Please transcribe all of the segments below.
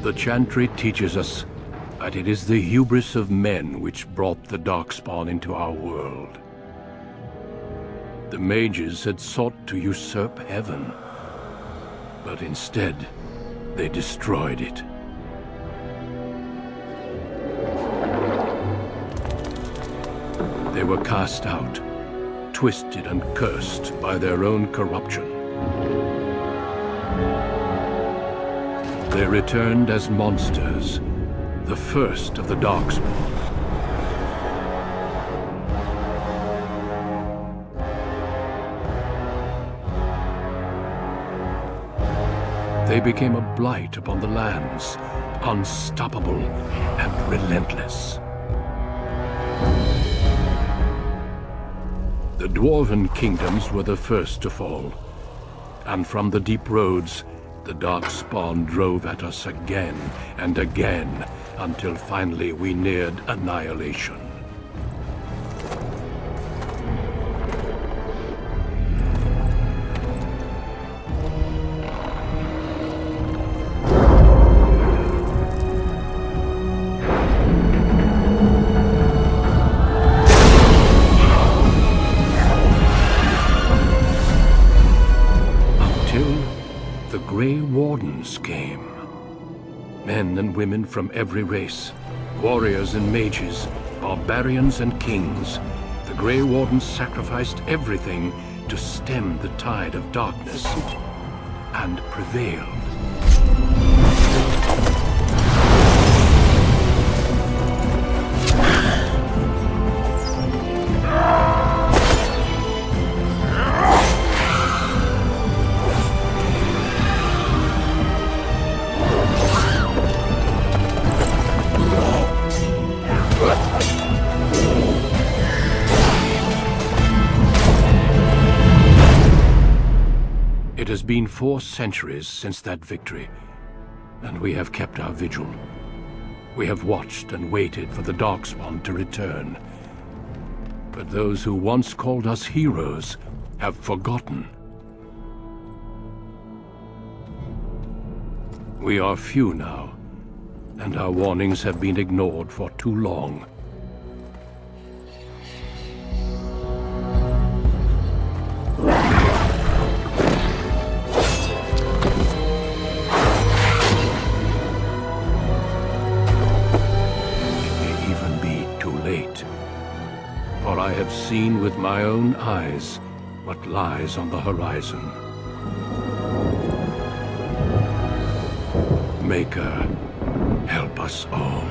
The Chantry teaches us that it is the hubris of men which brought the Darkspawn into our world. The mages had sought to usurp heaven, but instead they destroyed it. They were cast out, twisted and cursed by their own corruption. They returned as monsters, the first of the Darkspawn. They became a blight upon the lands, unstoppable and relentless. The Dwarven kingdoms were the first to fall, and from the deep roads, the Darkspawn drove at us again and again, until finally we neared annihilation. Came. Men and women from every race, warriors and mages, barbarians and kings. The Grey Wardens sacrificed everything to stem the tide of darkness, and prevailed. It has been 4 centuries since that victory, and we have kept our vigil. We have watched and waited for the Darkspawn to return. But those who once called us heroes have forgotten. We are few now, and our warnings have been ignored for too long. I have seen with my own eyes what lies on the horizon. Maker, help us all.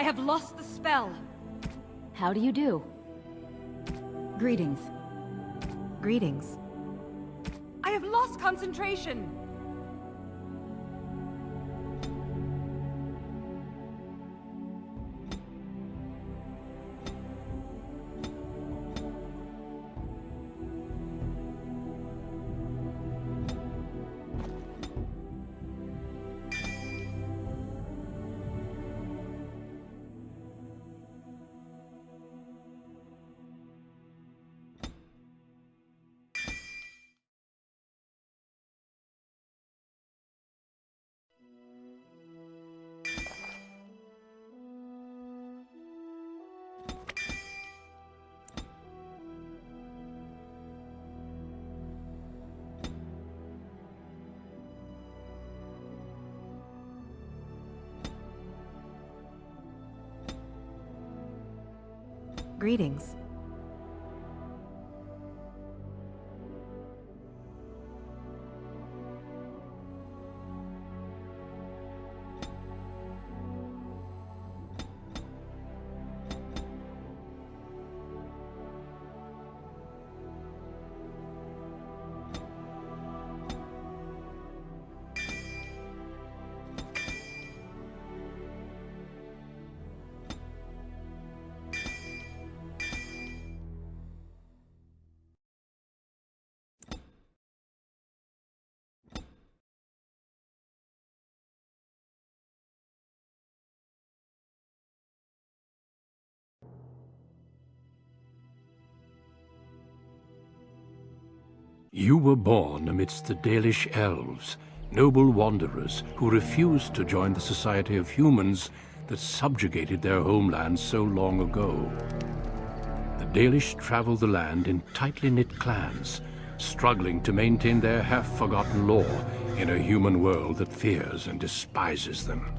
I have lost the spell. How do you do? Greetings. Greetings. I have lost concentration. Greetings. You were born amidst the Dalish elves, noble wanderers who refused to join the society of humans that subjugated their homeland so long ago. The Dalish travel the land in tightly knit clans, struggling to maintain their half-forgotten lore in a human world that fears and despises them.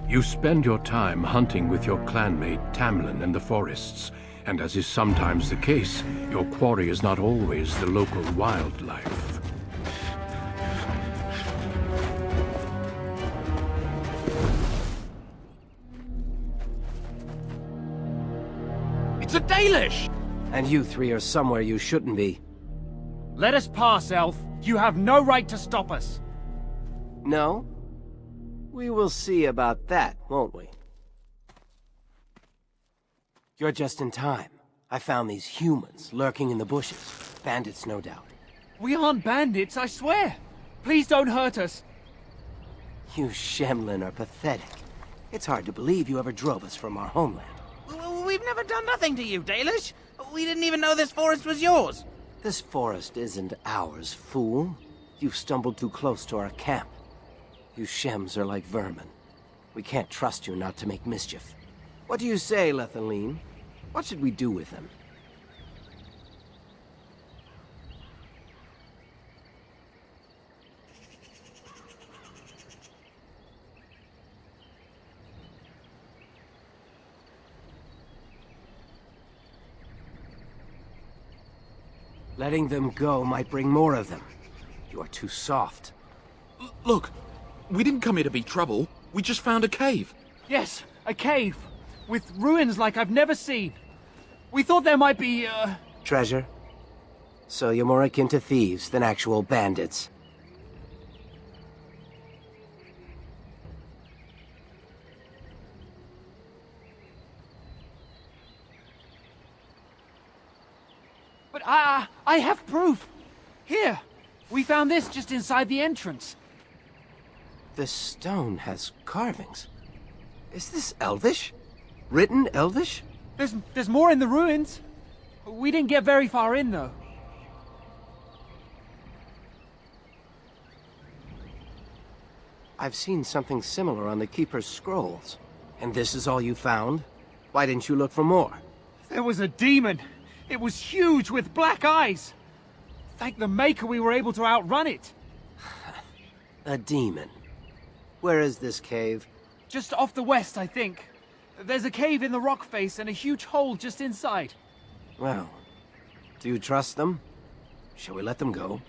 You spend your time hunting with your clanmate Tamlin in the forests, and as is sometimes the case, your quarry is not always the local wildlife. It's a Dalish! And you three are somewhere you shouldn't be. Let us pass, Elf. You have no right to stop us. No? We will see about that, won't we? You're just in time. I found these humans lurking in the bushes. Bandits, no doubt. We aren't bandits, I swear. Please don't hurt us. You Shemlin are pathetic. It's hard to believe you ever drove us from our homeland. We've never done nothing to you, Dalish. We didn't even know this forest was yours. This forest isn't ours, fool. You've stumbled too close to our camp. You Shems are like vermin. We can't trust you not to make mischief. What do you say, Lethaline? What should we do with them? Letting them go might bring more of them. You are too soft. Look, we didn't come here to be trouble. We just found a cave. Yes, a cave. With ruins like I've never seen. We thought there might be, Treasure? So you're more akin to thieves than actual bandits. But I have proof. Here, we found this just inside the entrance. This stone has carvings. Is this Elvish? Written Elvish? There's more in the ruins. We didn't get very far in, though. I've seen something similar on the Keeper's scrolls. And this is all you found? Why didn't you look for more? There was a demon. It was huge with black eyes. Thank the Maker we were able to outrun it. A demon. Where is this cave? Just off the west, I think. There's a cave in the rock face and a huge hole just inside. Well, do you trust them? Shall we let them go?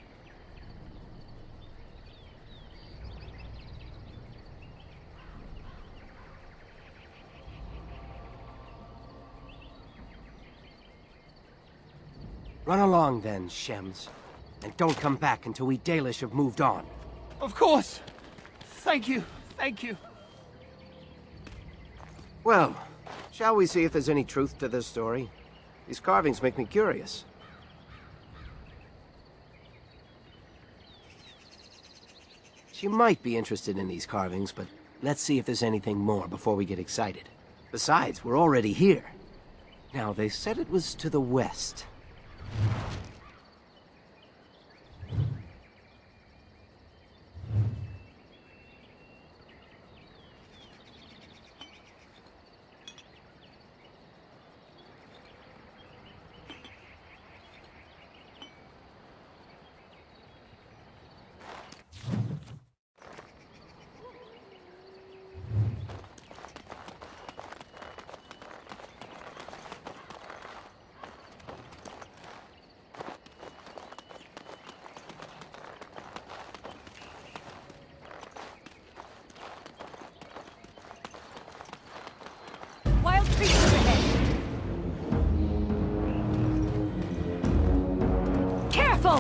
Run along then, Shems. And don't come back until we Dalish have moved on. Of course. Thank you. Thank you. Well, shall we see if there's any truth to this story? These carvings make me curious. She might be interested in these carvings, but let's see if there's anything more before we get excited. Besides, we're already here. Now, they said it was to the west. Wild creatures ahead! Careful!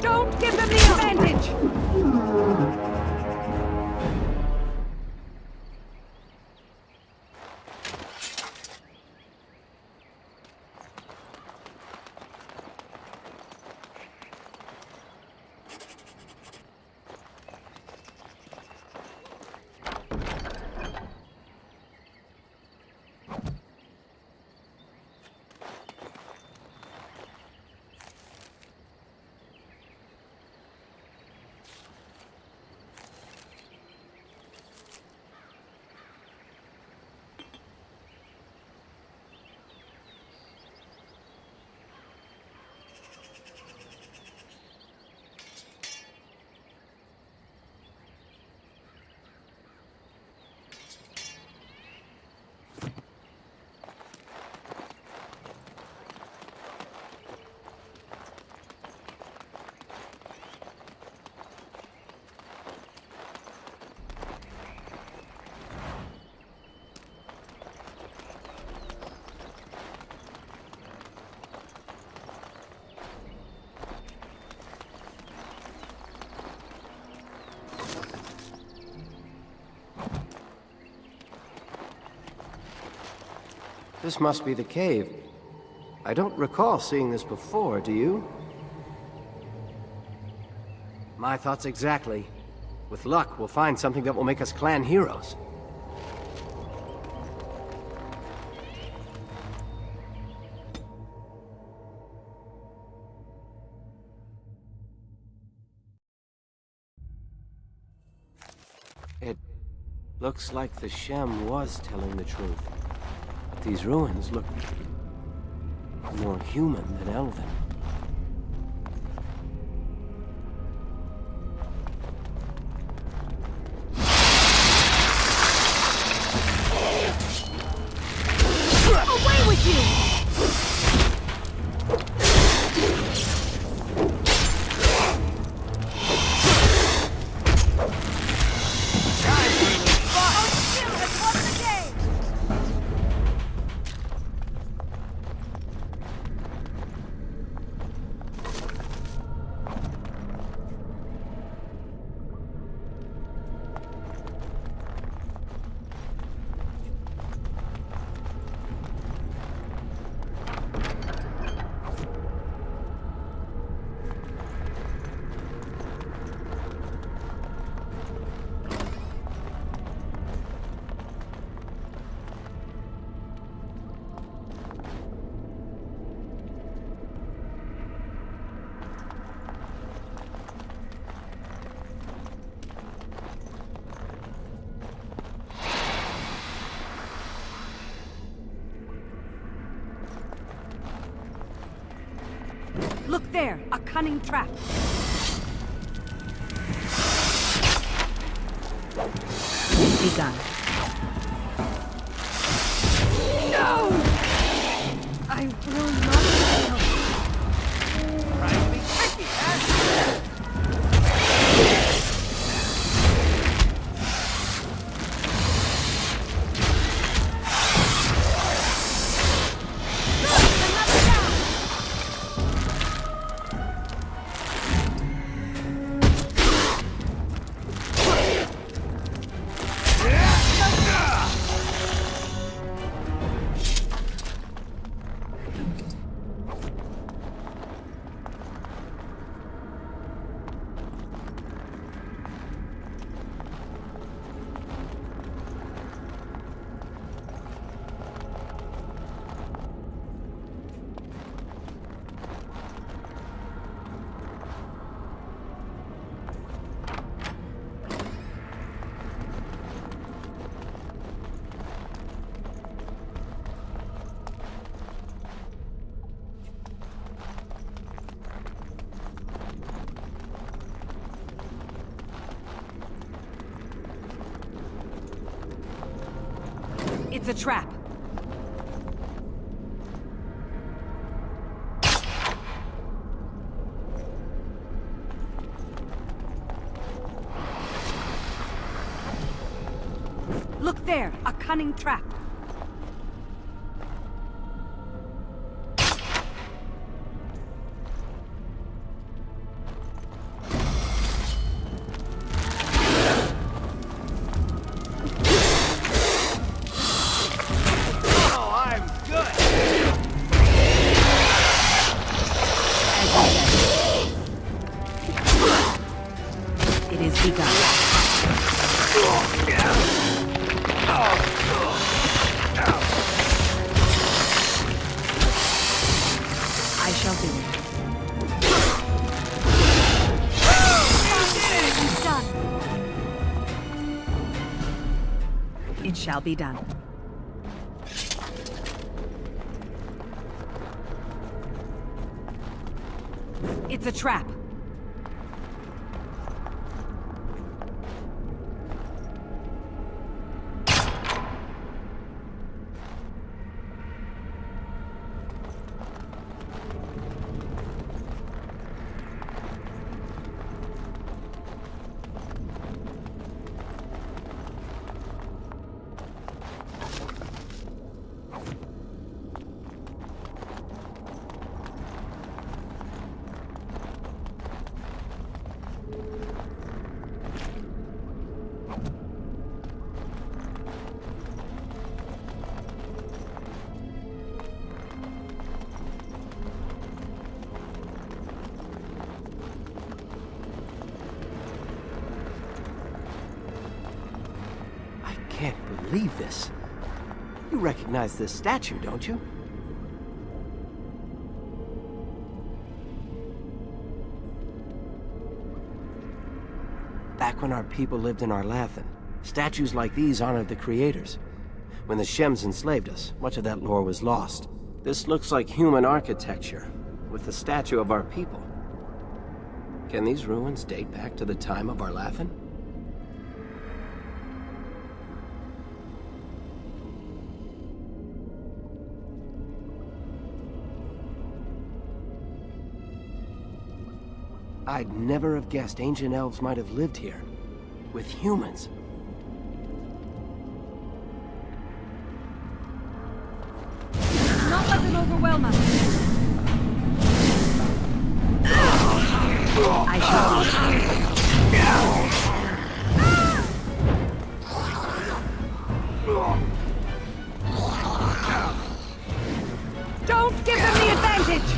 Don't give them the advantage! This must be the cave. I don't recall seeing this before, do you? My thoughts exactly. With luck, we'll find something that will make us clan heroes. It looks like the Shem was telling the truth. But these ruins look more human than elven. Away with you! Look there, a cunning trap. Begun. No! I will not fail. Trying to be tricky, huh? It's a trap. Look there, a cunning trap. It is begun. I shall do it. It's done. It shall be done. It's a trap. I can't believe this. You recognize this statue, don't you? Back when our people lived in Arlathan, statues like these honored the creators. When the Shems enslaved us, much of that lore was lost. This looks like human architecture, with the statue of our people. Can these ruins date back to the time of Arlathan? I'd never have guessed ancient elves might have lived here, with humans. Not let them overwhelm us. I shall do it. Don't give them the advantage!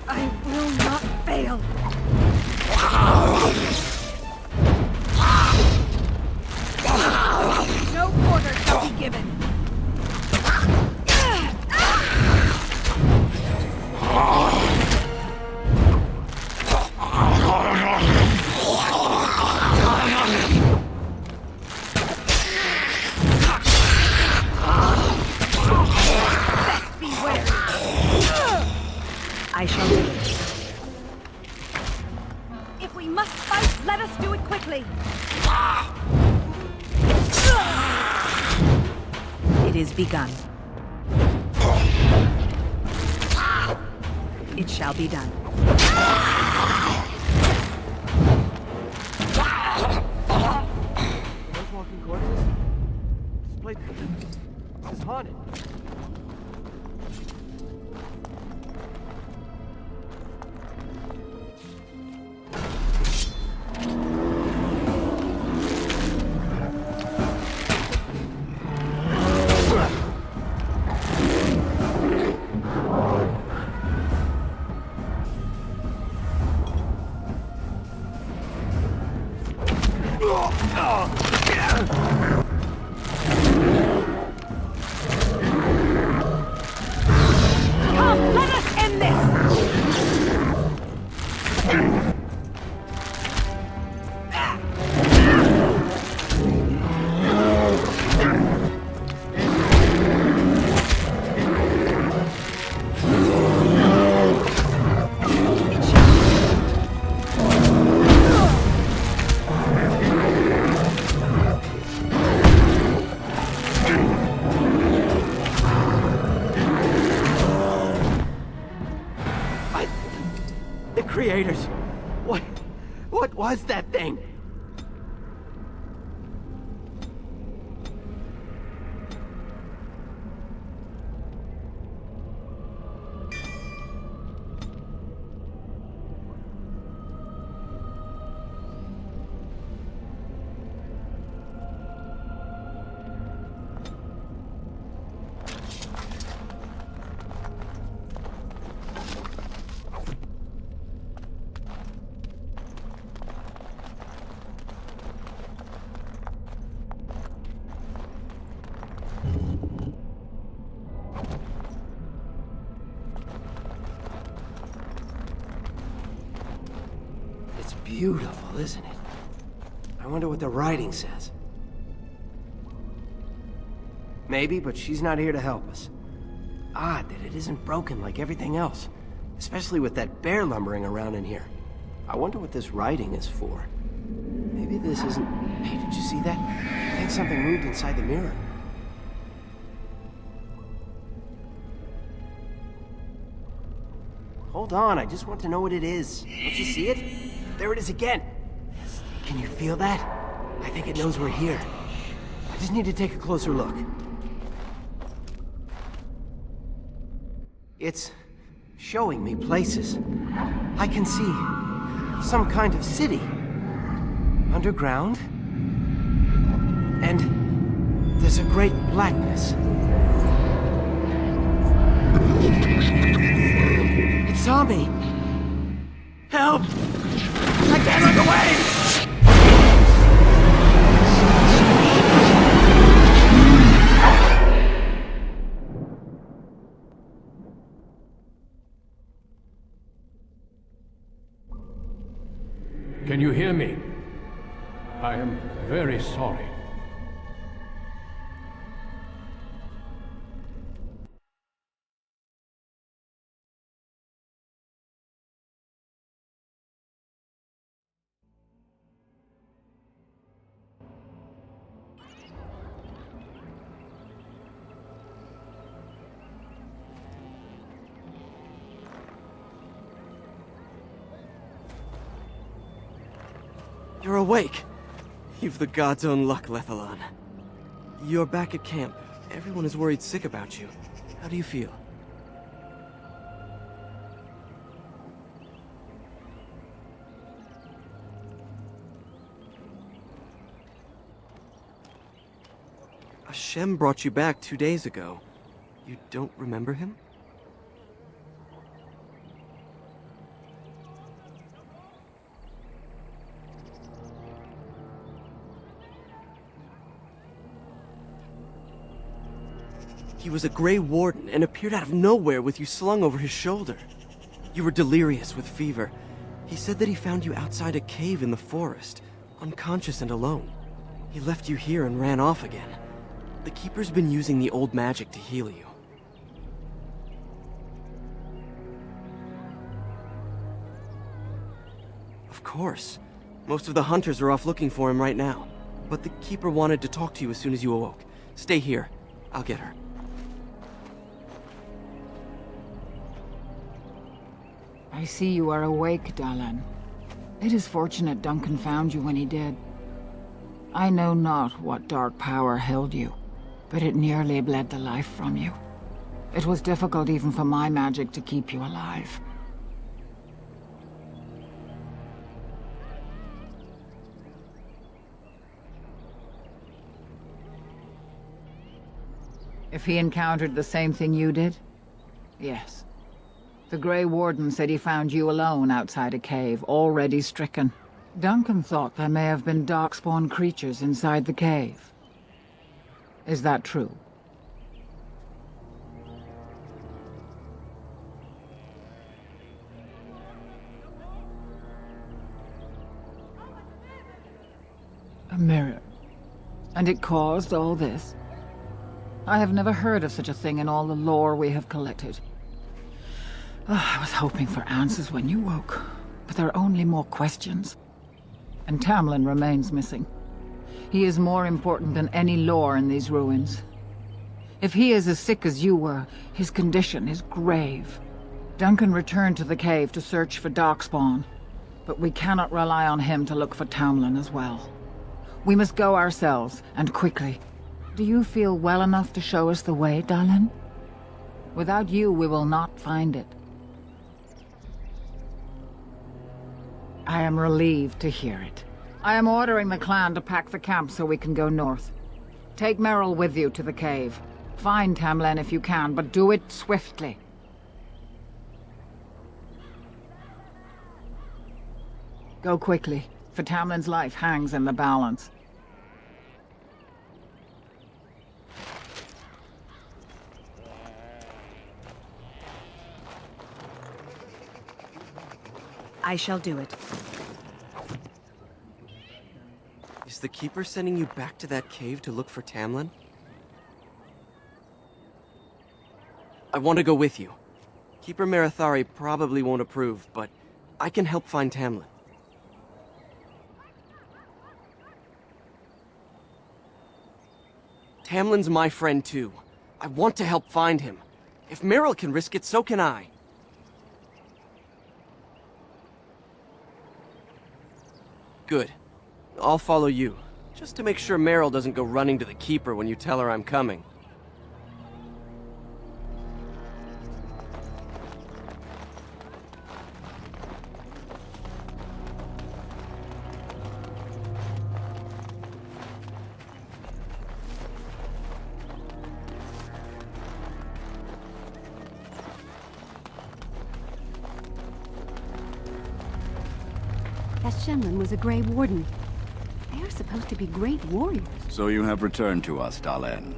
I will not fail. No quarter shall be given. Best beware. I shall do it. If we must fight, let us do it quickly. It is begun. It shall be done. Those walking corpses? This place is haunted. Come, let us end this! Invaders! What was that thing? Beautiful, isn't it? I wonder what the writing says. Maybe, but she's not here to help us. Odd that it isn't broken like everything else, especially with that bear lumbering around in here. I wonder what this writing is for. Maybe this isn't... Hey, did you see that? I think something moved inside the mirror. Hold on, I just want to know what it is. Don't you see it? There it is again! Can you feel that? I think it knows we're here. I just need to take a closer look. It's showing me places. I can see some kind of city. Underground. And there's a great blackness. It saw me! Help! I can't look away! Can you hear me? I am very sorry. You're awake. You've the god's own luck, Lethalon. You're back at camp. Everyone is worried sick about you. How do you feel? Hashem brought you back 2 days ago. You don't remember him? He was a Grey Warden and appeared out of nowhere with you slung over his shoulder. You were delirious with fever. He said that he found you outside a cave in the forest, unconscious and alone. He left you here and ran off again. The Keeper's been using the old magic to heal you. Of course. Most of the hunters are off looking for him right now. But the Keeper wanted to talk to you as soon as you awoke. Stay here. I'll get her. I see you are awake, Dalan. It is fortunate Duncan found you when he did. I know not what dark power held you, but it nearly bled the life from you. It was difficult even for my magic to keep you alive. If he encountered the same thing you did? Yes. The Grey Warden said he found you alone outside a cave, already stricken. Duncan thought there may have been darkspawn creatures inside the cave. Is that true? A mirror. And it caused all this? I have never heard of such a thing in all the lore we have collected. I was hoping for answers when you woke, but there are only more questions. And Tamlin remains missing. He is more important than any lore in these ruins. If he is as sick as you were, his condition is grave. Duncan returned to the cave to search for Darkspawn, but we cannot rely on him to look for Tamlin as well. We must go ourselves, and quickly. Do you feel well enough to show us the way, Dalin? Without you, we will not find it. I am relieved to hear it. I am ordering the clan to pack the camp so we can go north. Take Merrill with you to the cave. Find Tamlin if you can, but do it swiftly. Go quickly, for Tamlin's life hangs in the balance. I shall do it. Is the Keeper sending you back to that cave to look for Tamlin? I want to go with you. Keeper Marathari probably won't approve, but I can help find Tamlin. Tamlin's my friend too. I want to help find him. If Merrill can risk it, so can I. Good. I'll follow you, just to make sure Merrill doesn't go running to the Keeper when you tell her I'm coming. Shemlin was a Grey Warden. They are supposed to be great warriors. So you have returned to us, Dalin.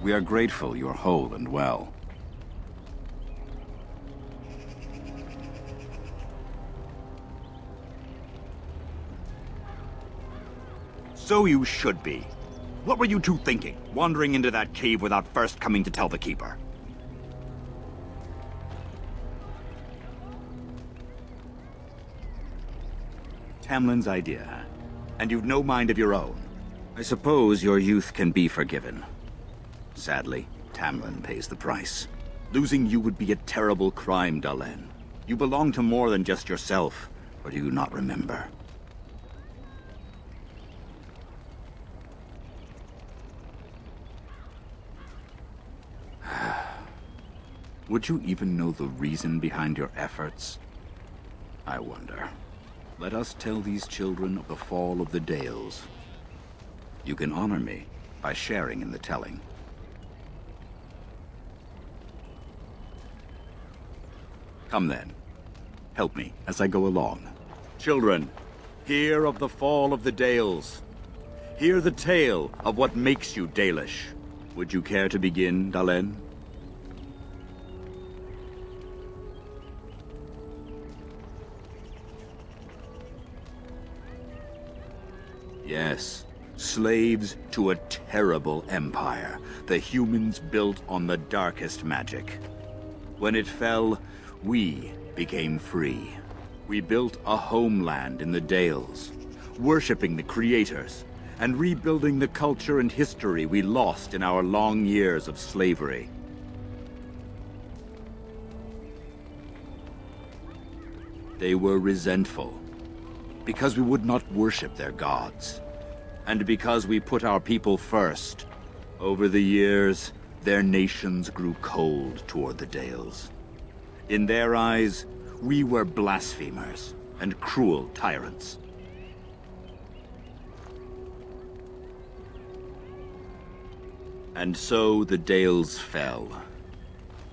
We are grateful you are whole and well. So you should be. What were you two thinking, wandering into that cave without first coming to tell the Keeper? Tamlin's idea, huh? And you've no mind of your own. I suppose your youth can be forgiven. Sadly, Tamlin pays the price. Losing you would be a terrible crime, Dalin. You belong to more than just yourself, or do you not remember? Would you even know the reason behind your efforts? I wonder. Let us tell these children of the fall of the Dales. You can honor me by sharing in the telling. Come then. Help me as I go along. Children, hear of the fall of the Dales. Hear the tale of what makes you Dalish. Would you care to begin, Dalin? Yes, slaves to a terrible empire the humans built on the darkest magic. When it fell, we became free. We built a homeland in the Dales, worshipping the creators, and rebuilding the culture and history we lost in our long years of slavery. They were resentful, because we would not worship their gods, and because we put our people first. Over the years, their nations grew cold toward the Dales. In their eyes, we were blasphemers and cruel tyrants. And so the Dales fell.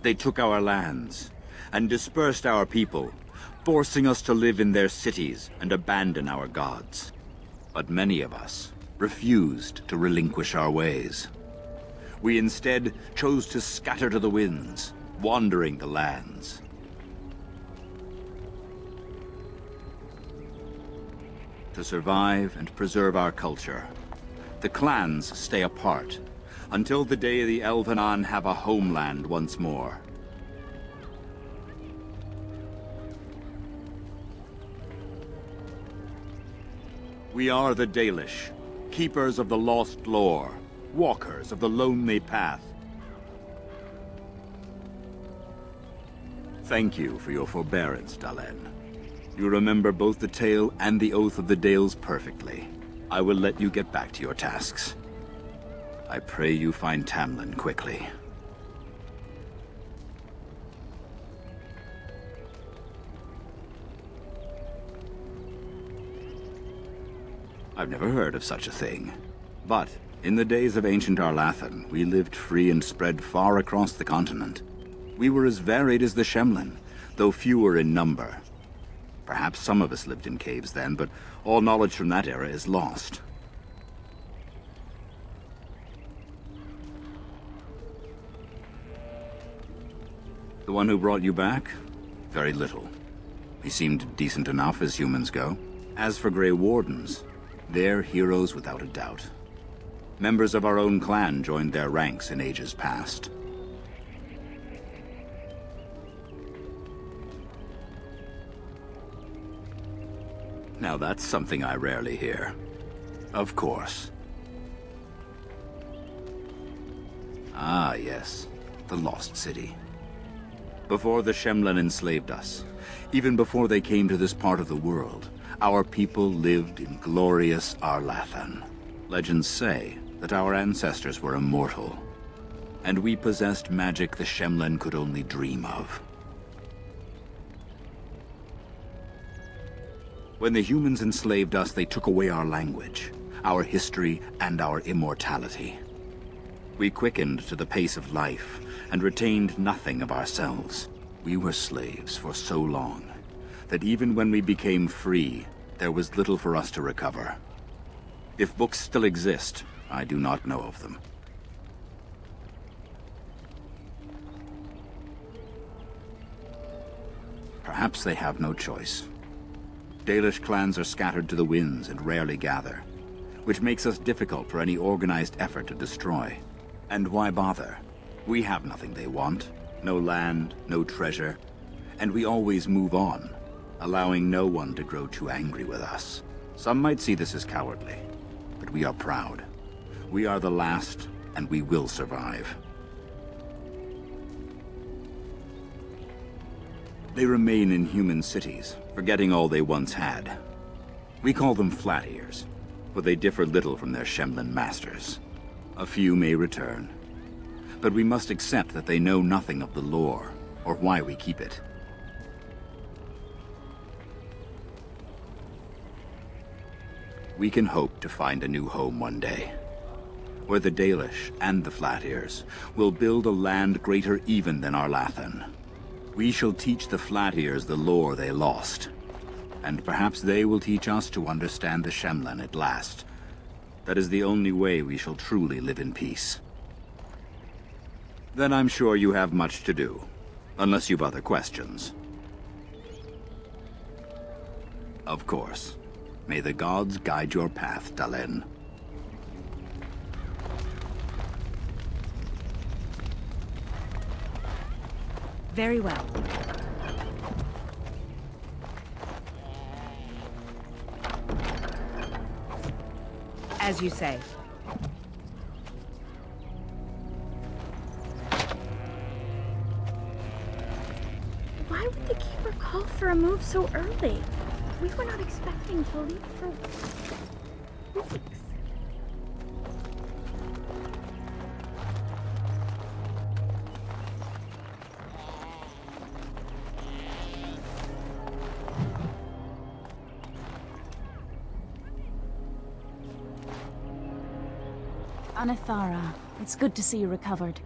They took our lands and dispersed our people, forcing us to live in their cities and abandon our gods. But many of us refused to relinquish our ways. We instead chose to scatter to the winds, wandering the lands. To survive and preserve our culture, the clans stay apart until the day the Elvenan have a homeland once more. We are the Dalish, keepers of the lost lore, walkers of the lonely path. Thank you for your forbearance, Dalen. You remember both the tale and the Oath of the Dales perfectly. I will let you get back to your tasks. I pray you find Tamlin quickly. I've never heard of such a thing. But in the days of ancient Arlathan, we lived free and spread far across the continent. We were as varied as the Shemlin, though fewer in number. Perhaps some of us lived in caves then, but all knowledge from that era is lost. The one who brought you back? Very little. He seemed decent enough as humans go. As for Grey Wardens, they're heroes without a doubt. Members of our own clan joined their ranks in ages past. Now that's something I rarely hear. Of course. Ah, yes. The Lost City. Before the Shemlen enslaved us, even before they came to this part of the world, our people lived in glorious Arlathan. Legends say that our ancestors were immortal, and we possessed magic the Shemlen could only dream of. When the humans enslaved us, they took away our language, our history, and our immortality. We quickened to the pace of life and retained nothing of ourselves. We were slaves for so long that even when we became free, there was little for us to recover. If books still exist, I do not know of them. Perhaps they have no choice. Dalish clans are scattered to the winds and rarely gather, which makes us difficult for any organized effort to destroy. And why bother? We have nothing they want. No land, no treasure. And we always move on, allowing no one to grow too angry with us. Some might see this as cowardly, but we are proud. We are the last, and we will survive. They remain in human cities, forgetting all they once had. We call them flat ears, for they differ little from their Shemlen masters. A few may return, but we must accept that they know nothing of the lore, or why we keep it. We can hope to find a new home one day, where the Dalish and the Flat Ears will build a land greater even than Arlathan. We shall teach the Flat Ears the lore they lost, and perhaps they will teach us to understand the Shemlen at last. That is the only way we shall truly live in peace. Then I'm sure you have much to do, unless you've other questions. Of course. May the gods guide your path, Dalen. Very well. As you say. Why would the keeper call for a move so early? We were not expecting to leave for weeks. Anithara, it's good to see you recovered.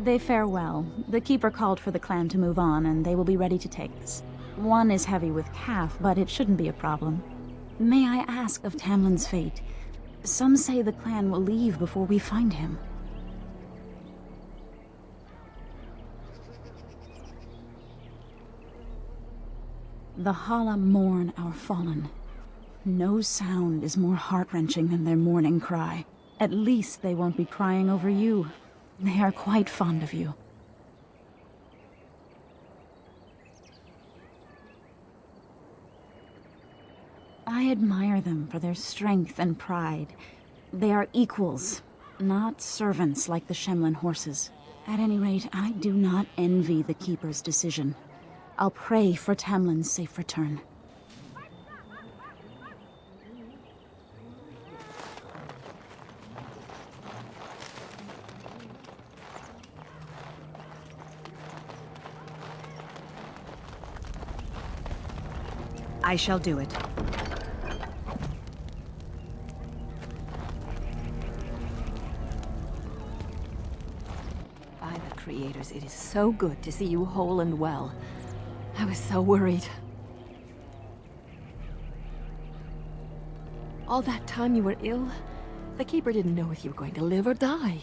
They fare well. The Keeper called for the clan to move on, and they will be ready to take us. One is heavy with calf, but it shouldn't be a problem. May I ask of Tamlin's fate? Some say the clan will leave before we find him. The Hala mourn our fallen. No sound is more heart-wrenching than their mourning cry. At least they won't be crying over you. They are quite fond of you. I admire them for their strength and pride. They are equals, not servants like the Shemlin horses. At any rate, I do not envy the Keeper's decision. I'll pray for Tamlin's safe return. I shall do it. By the creators, it is so good to see you whole and well. I was so worried. All that time you were ill, the Keeper didn't know if you were going to live or die.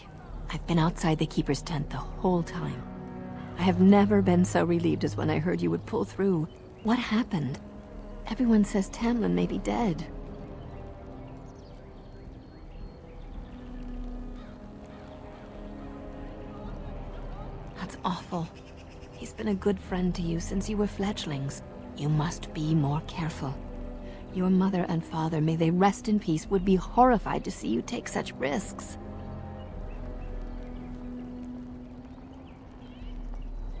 I've been outside the Keeper's tent the whole time. I have never been so relieved as when I heard you would pull through. What happened? Everyone says Tamlin may be dead. That's awful. He's been a good friend to you since you were fledglings. You must be more careful. Your mother and father, may they rest in peace, would be horrified to see you take such risks.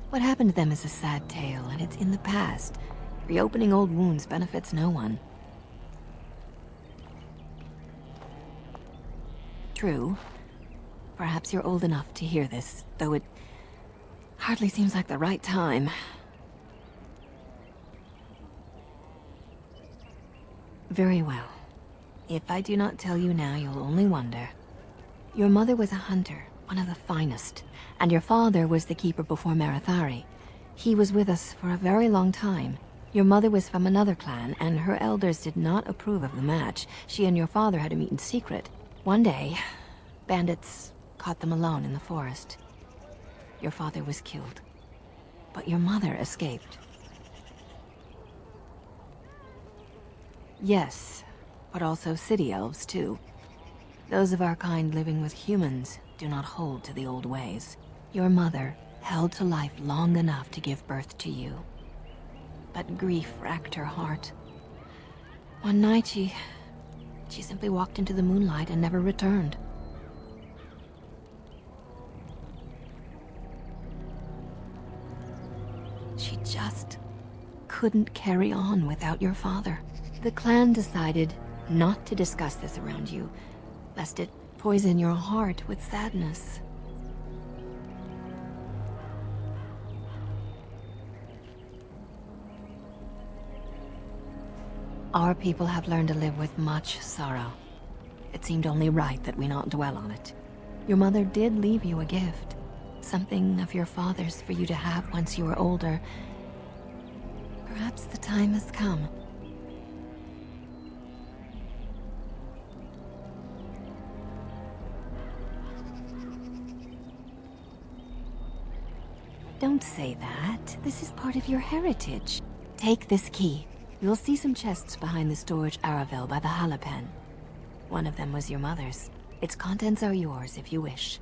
What happened to them is a sad tale, and it's in the past. Reopening old wounds benefits no one. True. Perhaps you're old enough to hear this, though it hardly seems like the right time. Very well. If I do not tell you now, you'll only wonder. Your mother was a hunter, one of the finest, and your father was the Keeper before Marathari. He was with us for a very long time. Your mother was from another clan, and her elders did not approve of the match. She and your father had to meet in secret. One day, bandits caught them alone in the forest. Your father was killed, but your mother escaped. Yes, but also city elves too. Those of our kind living with humans do not hold to the old ways. Your mother held to life long enough to give birth to you. But grief racked her heart. One night she simply walked into the moonlight and never returned. She just couldn't carry on without your father. The clan decided not to discuss this around you, lest it poison your heart with sadness. Our people have learned to live with much sorrow. It seemed only right that we not dwell on it. Your mother did leave you a gift. Something of your father's for you to have once you were older. Perhaps the time has come. Don't say that. This is part of your heritage. Take this key. You'll see some chests behind the storage Aravel by the Halapen. One of them was your mother's. Its contents are yours if you wish.